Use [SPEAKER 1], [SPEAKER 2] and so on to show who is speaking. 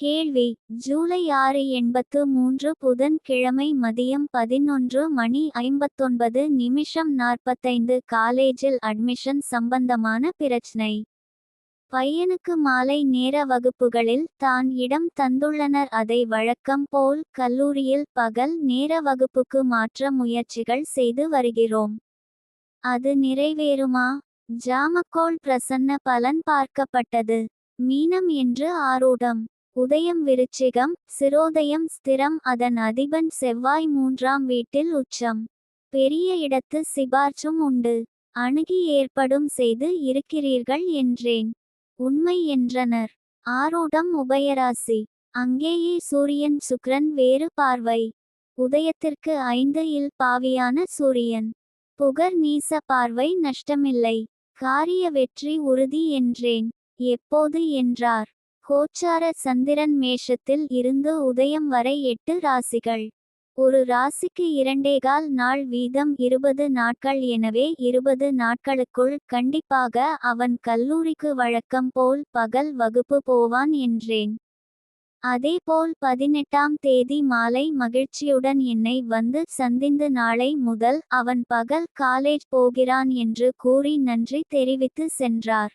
[SPEAKER 1] கேள்வி: ஜூலை 6 புதன் கிழமை மதியம் 11:59 காலேஜில் அட்மிஷன் சம்பந்தமான பிரச்னை. பையனுக்கு மாலை நேர வகுப்புகளில் தான் இடம் தந்துள்ளனர். அதை வழக்கம் போல் கல்லூரியில் பகல் நேர வகுப்புக்கு மாற்ற முயற்சிகள் செய்து வருகிறோம். அது நிறைவேறுமா? ஜாமக்கோள் பிரசன்ன பலன் பார்க்கப்பட்டது. மீனம் என்று ஆரூடம். உதயம் விருச்சிகம். சிரோதயம் ஸ்திரம். அதன் அதிபன் செவ்வாய் 3ஆம் வீட்டில் உச்சம். பெரிய இடத்து சிபார்ச்சும் உண்டு. அணுகி ஏற்படும் செய்து இருக்கிறீர்கள் என்றேன். உண்மை என்றனர். ஆரூடம் உபயராசி. அங்கேயே சூரியன் சுக்கிரன் வேறு பார்வை. உதயத்திற்கு 5 பாவியான சூரியன். புகர் நீச பார்வை நஷ்டமில்லை. காரிய வெற்றி உறுதி என்றேன். எப்போது என்றார். கோச்சார சந்திரன் மேஷத்தில் இருந்து உதயம் வரை 8 ராசிகள். ஒரு ராசிக்கு 2.25 நாள் வீதம் 20 நாட்கள். எனவே 20 நாட்களுக்குள் கண்டிப்பாக அவன் கல்லூரிக்கு வழக்கம் போல் பகல் வகுப்பு போவான் என்றேன். அதேபோல் 18ஆம் தேதி மாலை மகிழ்ச்சியுடன் என்னை வந்து சந்திந்து நாளை முதல் அவன் பகல் காலேஜ் போகிறான் என்று கூறி நன்றி தெரிவித்து சென்றார்.